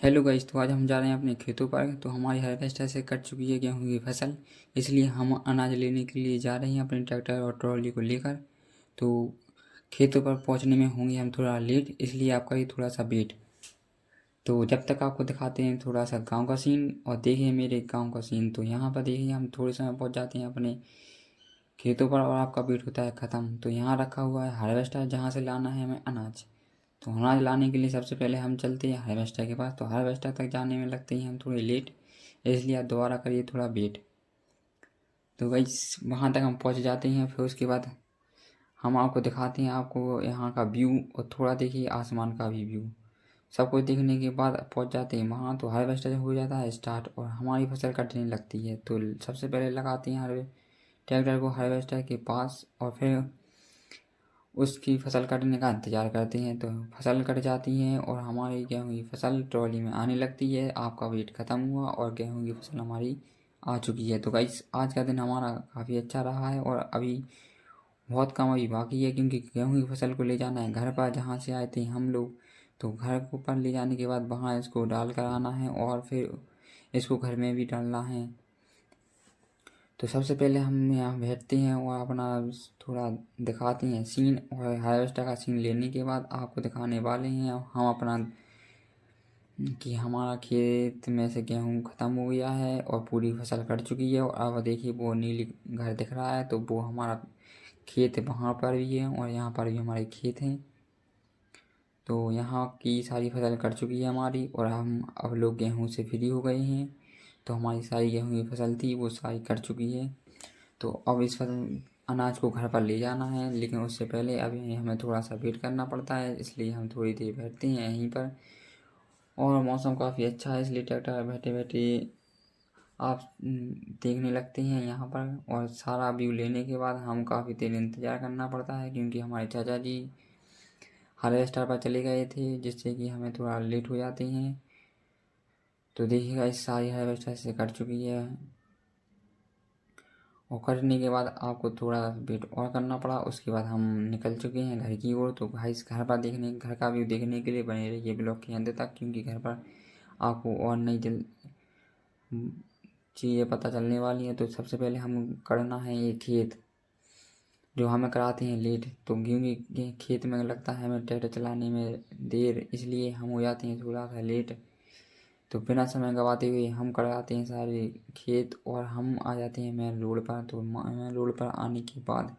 Hello guys, तो आज हम जा रहे हैं अपने खेतों पर। तो हमारी हार्वेस्टर से कट चुकी है गेहूं की फसल, इसलिए हम अनाज लेने के लिए जा रहे हैं अपने ट्रैक्टर और ट्रॉली को लेकर। तो खेतों पर पहुंचने में होंगे हम थोड़ा लेट, इसलिए आपका ये थोड़ा सा वेट। तो जब तक आपको दिखाते हैं थोड़ा सा गांव का सीन, और देखिए मेरे गांव का सीन। तो यहाँ पर देखिए हम थोड़े समय पहुँच जाते हैं अपने खेतों पर और आपका वेट होता है ख़त्म। तो यहाँ रखा हुआ है हार्वेस्टर, जहाँ से लाना है हमें अनाज। तो अनाज लाने के लिए सबसे पहले हम चलते हैं हार्वेस्टर के पास। तो हार्वेस्टर तक जाने में लगते हैं हम थोड़े लेट, इसलिए आप दोबारा करिए थोड़ा वेट। तो भाई वहाँ तक हम पहुँच जाते हैं। फिर उसके बाद हम आपको दिखाते हैं आपको यहाँ का व्यू, और थोड़ा देखिए आसमान का भी व्यू। सब कुछ देखने के बाद पहुँच जाते हैं वहाँ। तो हार्वेस्टर हो जाता है स्टार्ट और हमारी फसल कटने लगती है। तो सबसे पहले लगाते हैं ट्रैक्टर को हार्वेस्टर के पास, और फिर उसकी फसल कटने का इंतज़ार करते हैं। तो फसल कट जाती है और हमारी गेहूँ की फसल ट्रॉली में आने लगती है। आपका वेट ख़त्म हुआ और गेहूँ की फसल हमारी आ चुकी है। तो गाइस आज का दिन हमारा काफ़ी अच्छा रहा है, और अभी बहुत काम अभी बाकी है, क्योंकि गेहूँ की फसल को ले जाना है घर पर, जहाँ से आए थे हम लोग। तो घर को पर ले जाने के बाद वहाँ इसको डाल कर आना है, और फिर इसको घर में भी डालना है। तो सबसे पहले हम यहाँ बैठते हैं और अपना थोड़ा दिखाते हैं सीन, और हार्वेस्टर का सीन लेने के बाद आपको दिखाने वाले हैं हम अपना कि हमारा खेत में से गेहूँ ख़त्म हो गया है और पूरी फसल कट चुकी है। और अब देखिए वो नीली घर दिख रहा है, तो वो हमारा खेत वहाँ पर भी है और यहाँ पर भी हमारे खेत हैं। तो यहाँ की सारी फसल कट चुकी है हमारी, और हम अब लोग गेहूँ से फ्री हो गए हैं। तो हमारी सारी गेहूँ की फसल थी वो सारी कट चुकी है। तो अब इस फसल अनाज को घर पर ले जाना है, लेकिन उससे पहले अभी हमें थोड़ा सा वेट करना पड़ता है, इसलिए हम थोड़ी देर बैठते हैं यहीं पर। और मौसम काफ़ी अच्छा है, इसलिए ट्रैक्टर बैठे बैठे आप देखने लगते हैं यहाँ पर। और सारा व्यू लेने के बाद हम काफ़ी देर इंतज़ार करना पड़ता है, क्योंकि हमारे चाचा जी हार्वेस्टर पर चले गए थे, जिससे कि हमें थोड़ा लेट हो जाते हैं। तो देखिएगा इस सारी हार्वेस्टर से कट चुकी है, और करने के बाद आपको थोड़ा वेट और करना पड़ा। उसके बाद हम निकल चुके हैं घर की ओर। तो भाई घर पर देखने घर का व्यू देखने के लिए बने रहिए ब्लॉग के अंत तक, क्योंकि घर पर आपको और नई चीज़ें पता चलने वाली हैं। तो सबसे पहले हम करना है ये खेत, जो हमें कराते हैं लेट। तो क्योंकि खेत में लगता है हमें ट्रैक्टर चलाने में देर, इसलिए हम हो जाते हैं थोड़ा सा लेट। तो बिना समय गंवाते हुए हम कराते हैं सारे खेत, और हम आ जाते हैं मेन रोड पर। तो मेन रोड पर आने के बाद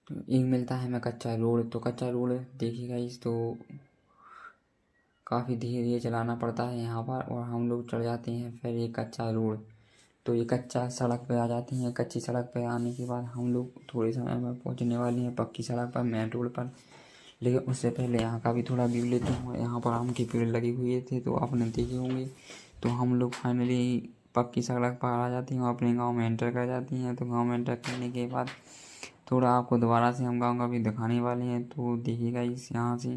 तो एक मिलता है हमें कच्चा रोड। तो कच्चा रोड देखिएगा इस तो काफ़ी धीरे धीरे चलाना पड़ता है यहाँ पर, और हम लोग चढ़ जाते हैं फिर एक कच्चा रोड। तो ये कच्चा सड़क पे आ जाती हैं। कच्ची सड़क पे आने के बाद हम लोग थोड़े समय में पहुँचने वाले हैं पक्की सड़क पर, मेन रोड पर। लेकिन उससे पहले यहाँ का भी थोड़ा व्यू लेते हैं। यहाँ पर आम के पेड़ लगे हुए थे, तो आपने देखे होंगे। तो हम लोग फाइनली पक्की सड़क पर आ जाती हैं और अपने गांव में एंटर कर जाती हैं। तो गांव में एंटर करने के बाद थोड़ा आपको दोबारा से हम गांव का भी दिखाने वाले हैं। तो देखिएगा इस यहाँ से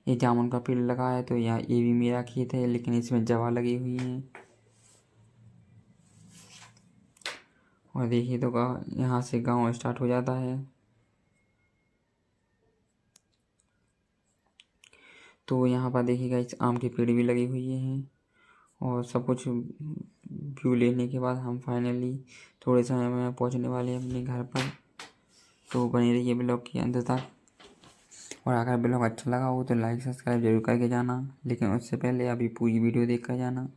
ये जामुन का पेड़ लगा है। तो यहाँ ये भी मेरा खेत है, लेकिन इसमें जवा लगी हुई है। और देखिए तो यहाँ से गांव स्टार्ट हो जाता है। तो यहाँ पर देखिएगा इस आम के पेड़ भी लगे हुए हैं, और सब कुछ व्यू लेने के बाद हम फाइनली थोड़े समय में पहुँचने वाले हैं अपने घर पर। तो बने रहिए ब्लॉग के अंत तक, और अगर ब्लॉग अच्छा लगा हो तो लाइक सब्सक्राइब जरूर करके जाना, लेकिन उससे पहले अभी पूरी वीडियो देख कर जाना।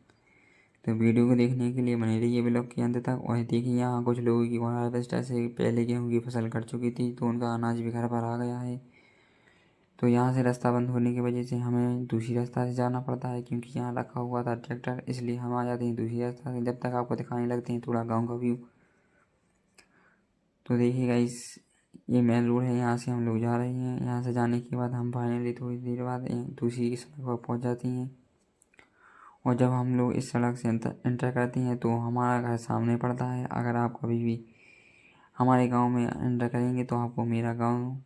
तो वीडियो को देखने के लिए बने रहिए ब्लॉग के अंत तक। और देखिए यहाँ कुछ लोगों की हार्वेस्टर से पहले गेहूँ की फसल कट चुकी थी, तो उनका अनाज भी घर पर आ गया है। तो यहाँ से रास्ता बंद होने की वजह से हमें दूसरी रास्ता से जाना पड़ता है, क्योंकि यहाँ रखा हुआ था ट्रैक्टर, इसलिए हम आ जाते हैं दूसरी रास्ता से। जब तक आपको दिखाने लगते हैं थोड़ा गांव का व्यू। तो देखिएगा ये मेन रोड है, यहाँ से हम लोग जा रहे हैं। यहाँ से जाने के बाद हम फाइनली थोड़ी देर बाद दूसरी सड़क पर पहुँच जाती हैं। और जब हम लोग इस सड़क से एंटर करते हैं तो हमारा घर सामने पड़ता है। अगर आप कभी भी हमारे गांव में एंटर करेंगे तो आपको मेरा गांव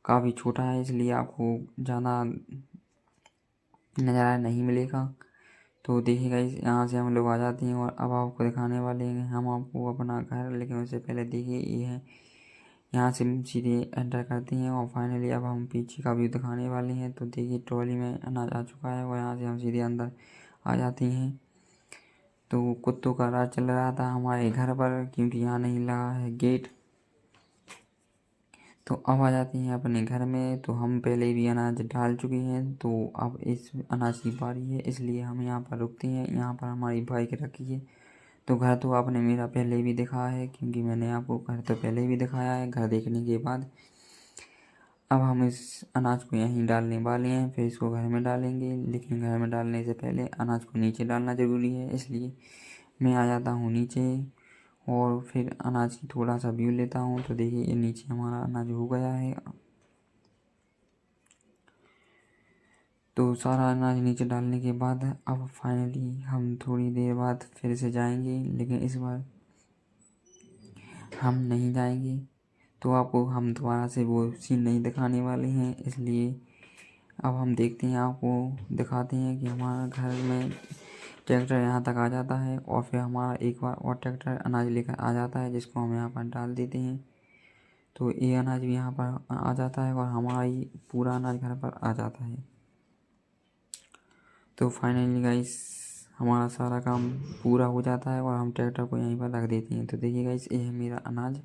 काफ़ी छोटा है, इसलिए आपको ज़्यादा नज़ारा नहीं मिलेगा। तो देखिएगा यहाँ से हम लोग आ जाते हैं, और अब आपको दिखाने वाले हैं हम आपको अपना घर। लेकिन उससे पहले देखिए ये है यहाँ से हम सीधे एंटर करते हैं और फाइनली अब हम पीछे का व्यू दिखाने वाले हैं। तो देखिए ट्रॉली में अनाज आ चुका है और यहाँ से हम सीधे अंदर आ जाते हैं। तो कुत्तों का राज चल रहा था हमारे घर पर, क्योंकि यहाँ नहीं लगा है गेट। तो अब आ जाते हैं अपने घर में। तो हम पहले भी अनाज डाल चुके हैं, तो अब इस अनाज की बारी है, इसलिए हम यहाँ पर रुकते हैं। यहाँ पर हमारी बाइक रखी है। तो घर तो आपने मेरा पहले भी दिखाया है, क्योंकि मैंने आपको घर तो पहले भी दिखाया है। घर देखने के बाद अब हम इस अनाज को यहीं डालने वाले हैं, फिर इसको घर में डालेंगे। लेकिन घर में डालने से पहले अनाज को नीचे डालना ज़रूरी है, इसलिए मैं आ जाता हूँ नीचे और फिर अनाज की थोड़ा सा व्यू लेता हूँ। तो देखिए ये नीचे हमारा अनाज हो गया है। तो सारा अनाज नीचे डालने के बाद अब फाइनली हम थोड़ी देर बाद फिर से जाएंगे, लेकिन इस बार हम नहीं जाएंगे। तो आपको हम दोबारा से वो सीन नहीं दिखाने वाले हैं, इसलिए अब हम देखते हैं, आपको दिखाते हैं कि हमारा घर में ट्रैक्टर यहाँ तक आ जाता है और फिर हमारा एक बार और ट्रैक्टर अनाज लेकर आ जाता है, जिसको हम यहाँ पर डाल देते हैं। तो ये अनाज भी यहाँ पर आ जाता है और हमारा ही पूरा अनाज घर पर आ जाता है। तो फाइनली गाइस हमारा सारा काम पूरा हो जाता है और हम ट्रैक्टर को यहीं पर रख देते हैं। तो देखिए गाइस ये है मेरा अनाज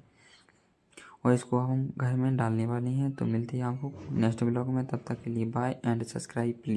और इसको हम घर में डालने वाले हैं। तो मिलते हैं आपको नेक्स्ट ब्लॉग में, तब तक के लिए बाय एंड सब्सक्राइब प्लीज़।